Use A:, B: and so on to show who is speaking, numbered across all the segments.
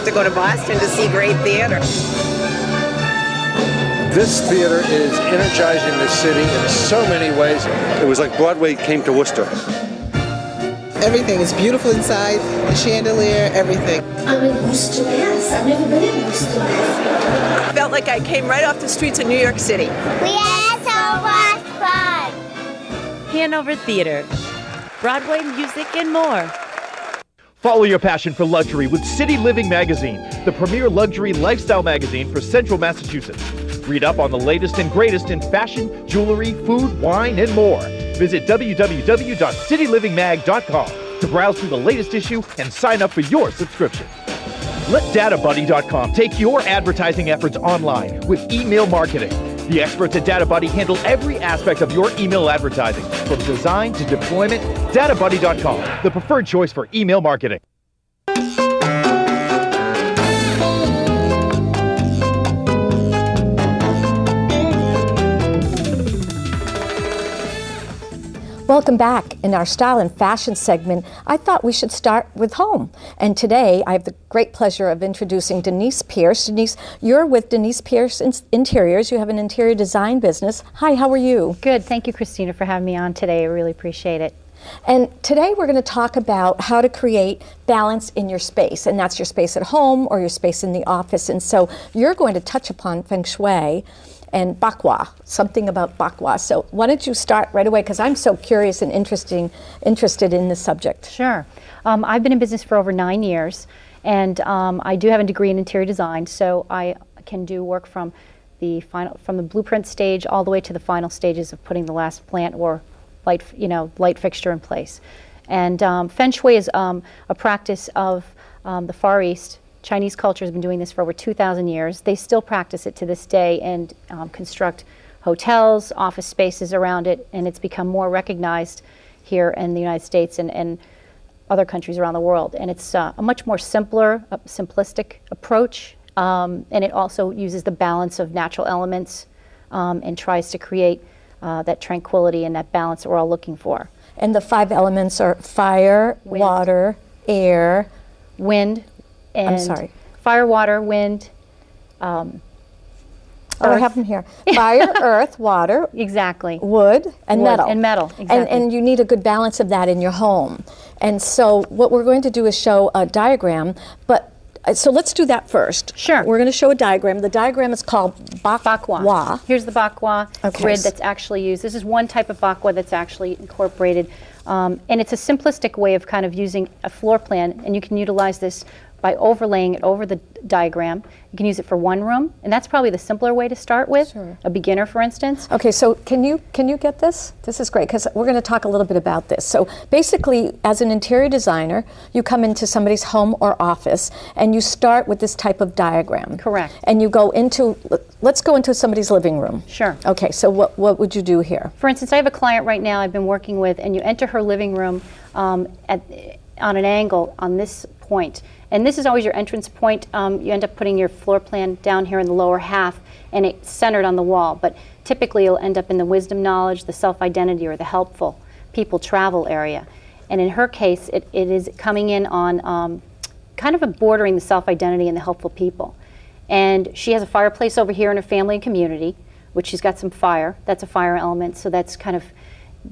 A: have to go to Boston to see great theater.
B: This theater is energizing the city in so many ways. It was like Broadway came to Worcester.
C: Everything is beautiful inside, the chandelier, everything.
D: I'm in Worcester, yes. I've never been in Worcester.
A: I felt like I came right off the streets of New York City.
E: We had so much fun.
F: Hanover Theater, Broadway music and more.
G: Follow your passion for luxury with City Living Magazine, the premier luxury lifestyle magazine for Central Massachusetts. Read up on the latest and greatest in fashion, jewelry, food, wine, and more. Visit www.citylivingmag.com to browse through the latest issue and sign up for your subscription. Let DataBuddy.com take your advertising efforts online with email marketing. The experts at DataBuddy handle every aspect of your email advertising, from design to deployment. DataBuddy.com, the preferred choice for email marketing.
H: Welcome back. In our style and fashion segment, I thought we should start with home. And today I have the great pleasure of introducing Denise Pierce. Denise, you're with Denise Pierce Interiors. You have an interior design business. Hi, how are you?
I: Good. Thank you, Christina, for having me on today. I really appreciate it.
H: And today we're going to talk about how to create balance in your space. And that's your space at home or your space in the office. And so you're going to touch upon Feng Shui and Bagua, something about Bagua. So why don't you start right away, because I'm so curious and interested in this subject.
I: Sure. I've been in business for over 9 years, and I do have a degree in interior design, so I can do work from the blueprint stage all the way to the final stages of putting the last plant or light fixture in place. And Feng Shui is a practice of the Far East. Chinese culture has been doing this for over 2,000 years. They still practice it to this day and construct hotels, office spaces around it, and it's become more recognized here in the United States and other countries around the world. And it's a much more simplistic approach, and it also uses the balance of natural elements and tries to create that tranquility and that balance that we're all looking for.
H: And the 5 elements are fire, water, air,
I: wind, and fire, water, wind, earth.
H: I have them here. Fire, earth, water.
I: Exactly.
H: Wood, and metal.
I: And metal, exactly.
H: And you need a good balance of that in your home. And so what we're going to do is show a diagram, so let's do that first.
I: Sure.
H: We're going to show a diagram. The diagram is called Bagua.
I: Here's the Bagua grid that's actually used. This is one type of Bagua that's actually incorporated. And it's a simplistic way of kind of using a floor plan, and you can utilize this by overlaying it over the diagram. You can use it for one room, and that's probably the simpler way to start with. Sure. A beginner, for instance.
H: Okay, so can you get this? This is great, because we're going to talk a little bit about this. So basically, as an interior designer, you come into somebody's home or office, and you start with this type of diagram.
I: Correct.
H: And you go into, let's go into somebody's living room.
I: Sure.
H: Okay, so what would you do here?
I: For instance, I have a client right now I've been working with, and you enter her living room on an angle on this point. And this is always your entrance point. You end up putting your floor plan down here in the lower half, and it's centered on the wall. But typically, you'll end up in the wisdom, knowledge, the self-identity, or the helpful people travel area. And in her case, it is coming in on kind of a bordering the self-identity and the helpful people. And she has a fireplace over here in her family and community, which she's got some fire. That's a fire element, so that's kind of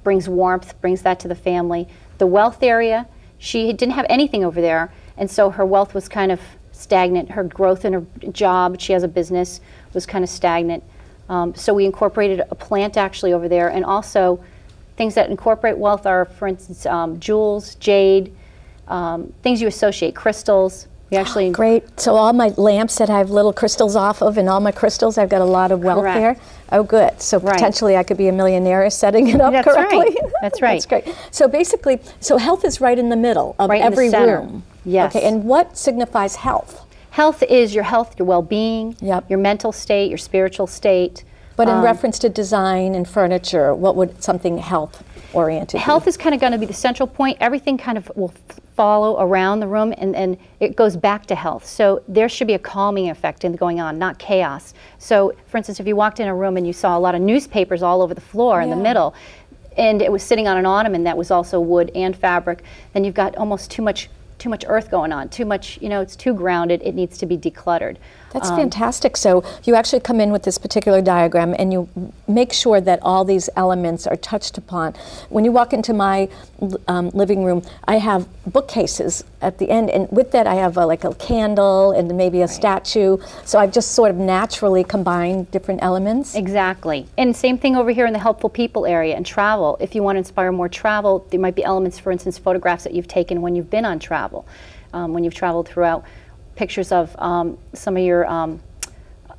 I: brings warmth, brings that to the family. The wealth area, she didn't have anything over there, and so her wealth was kind of stagnant. Her growth in her job, she has a business, was kind of stagnant. So we incorporated a plant actually over there, and also things that incorporate wealth are, for instance, jewels, jade, things you associate, crystals. We actually
H: great. So all my lamps that I have little crystals off of, and all my crystals, I've got a lot of wealth there. Oh, good. So potentially I could be a millionaire setting it up correctly.
I: Right. That's right.
H: That's great. So basically, health is right in the middle of every room.
I: Yes.
H: Okay. And what signifies health?
I: Health is your health, your well-being, your mental state, your spiritual state.
H: But in reference to design and furniture, what would something health-oriented be?
I: Health is kind of going to be the central point. Everything kind of will follow around the room, and it goes back to health. So there should be a calming effect going on, not chaos. So, for instance, if you walked in a room and you saw a lot of newspapers all over the floor in the middle, and it was sitting on an ottoman that was also wood and fabric, then you've got almost too too much earth going on, too much, it's too grounded, it needs to be decluttered.
H: That's fantastic. So you actually come in with this particular diagram and you make sure that all these elements are touched upon. When you walk into my living room, I have bookcases at the end, and with that I have like a candle and maybe a statue. So I've just sort of naturally combined different elements.
I: Exactly. And same thing over here in the helpful people area and travel. If you want to inspire more travel, there might be elements, for instance, photographs that you've taken when you've been on travel, when you've traveled throughout. Pictures of some of your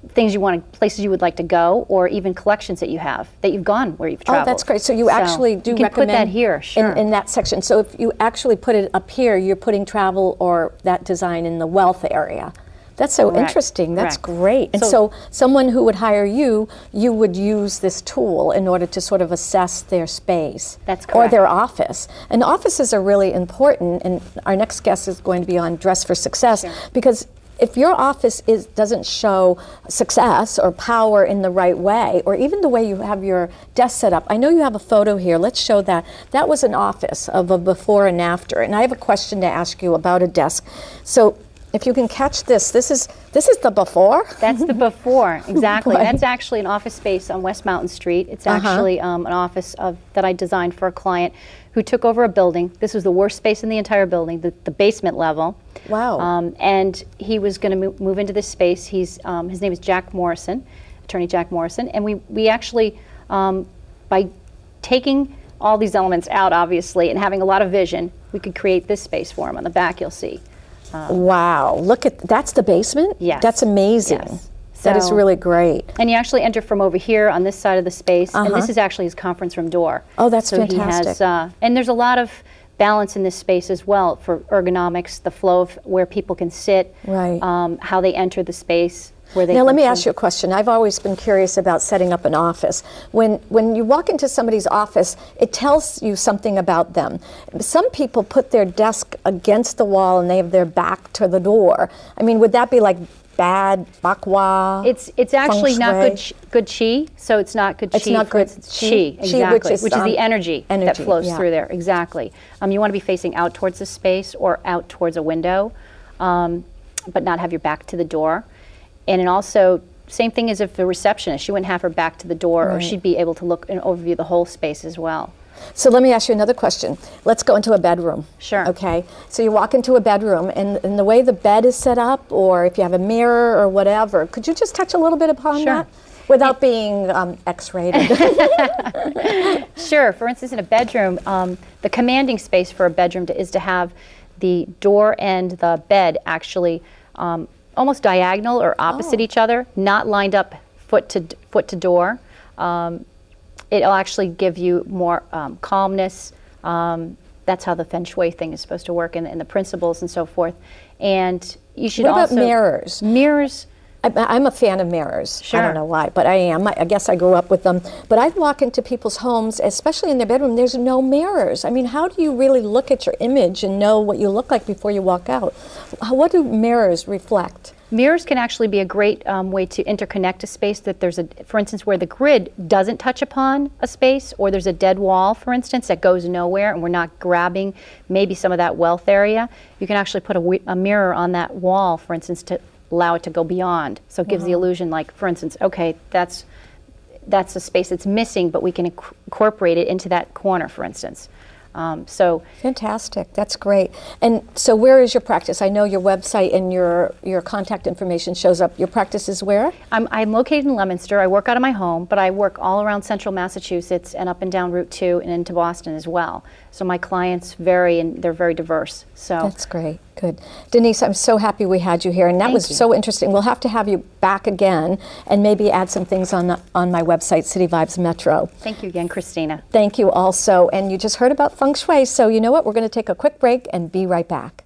I: things you want, places you would like to go, or even collections that you have that you've gone where you've traveled.
H: Oh, that's great. So you actually do
I: you can
H: recommend
I: put that here, sure.
H: in that section. So if you actually put it up here, you're putting travel or that design in the wealth area. That's so
I: Correct.
H: Interesting. That's
I: Correct.
H: great. And so someone who would hire you, you would use this tool in order to sort of assess their space.
I: That's
H: or
I: correct.
H: their office. And offices are really important. And our next guest is going to be on Dress for Success,
I: Sure.
H: because if your office doesn't show success or power in the right way, or even the way you have your desk set up. I know you have a photo here. Let's show that. That was an office of a before and after. And I have a question to ask you about a desk. So if you can catch this is the before?
I: That's the before, exactly.
H: Right.
I: That's actually an office space on West Mountain Street. It's actually an office that I designed for a client who took over a building. This was the worst space in the entire building, the basement level.
H: Wow.
I: And he was going to move into this space. His name is Jack Morrison, Attorney Jack Morrison. And we actually, by taking all these elements out, obviously, and having a lot of vision, we could create this space for him. On the back, you'll see.
H: Wow, look at, that's the basement?
I: Yes.
H: That's amazing.
I: Yes.
H: That is
I: So-
H: really great.
I: And you actually enter from over here on this side of the space, and this is actually his conference room door.
H: Oh, that's
I: so
H: fantastic.
I: He has, and there's a lot of balance in this space as well for ergonomics, the flow of where people can sit,
H: Right.
I: How they enter the space. Where they
H: Now, let
I: can
H: me
I: sit.
H: ask you a question. I've always been curious about setting up an office. When you walk into somebody's office, it tells you something about them. Some people put their desk against the wall and they have their back to the door. I mean, would that be like bad Bagua?
I: It's actually
H: Feng
I: not
H: Shui?
I: good chi, so it's not good chi.
H: It's not
I: for
H: good
I: instance,
H: chi?
I: chi,
H: Chi,
I: exactly,
H: which is,
I: the energy that
H: energy,
I: flows
H: yeah.
I: through there, exactly. You want to be facing out towards the space or out towards a window, but not have your back to the door. And then also, same thing as if the receptionist, she wouldn't have her back to the door, or she'd be able to look and overview the whole space as well.
H: So let me ask you another question. Let's go into a bedroom.
I: Sure.
H: Okay. So you walk into a bedroom, and the way the bed is set up, or if you have a mirror or whatever, could you just touch a little bit upon
I: Sure.
H: that? Without being X-rated.
I: Sure. For instance, in a bedroom, the commanding space for a bedroom is to have the door and the bed actually almost diagonal or opposite each other, not lined up foot to door. It'll actually give you more calmness. That's how the Feng Shui thing is supposed to work, and the principles and so forth. And you should
H: What about
I: also
H: mirrors?
I: Mirrors.
H: I'm a fan of mirrors. I
I: Sure.
H: don't know why, but I am. I guess I grew up with them. But I walk into people's homes, especially in their bedroom, there's no mirrors. I mean, how do you really look at your image and know what you look like before you walk out? What do mirrors reflect?
I: Mirrors can actually be a great way to interconnect a space that there's for instance, where the grid doesn't touch upon a space, or there's a dead wall, for instance, that goes nowhere, and we're not grabbing maybe some of that wealth area. You can actually put a mirror on that wall, for instance, to allow it to go beyond. So it gives the illusion, like, for instance, okay, that's a space that's missing, but we can incorporate it into that corner, for instance. So
H: Fantastic. That's great. And so where is your practice? I know your website and your contact information shows up. Your practice is where?
I: I'm located in Leominster. I work out of my home, but I work all around central Massachusetts and up and down Route 2 and into Boston as well. So my clients vary, and they're very diverse. So
H: That's great. Good. Denise, I'm so happy we had you here, and that
I: Thank
H: was
I: you.
H: so interesting. We'll have to have you back again and maybe add some things on my website, City Vibes Metro.
I: thank you again, Christina.
H: Thank you also. And you just heard about Feng Shui, so you know what? We're going to take a quick break and be right back.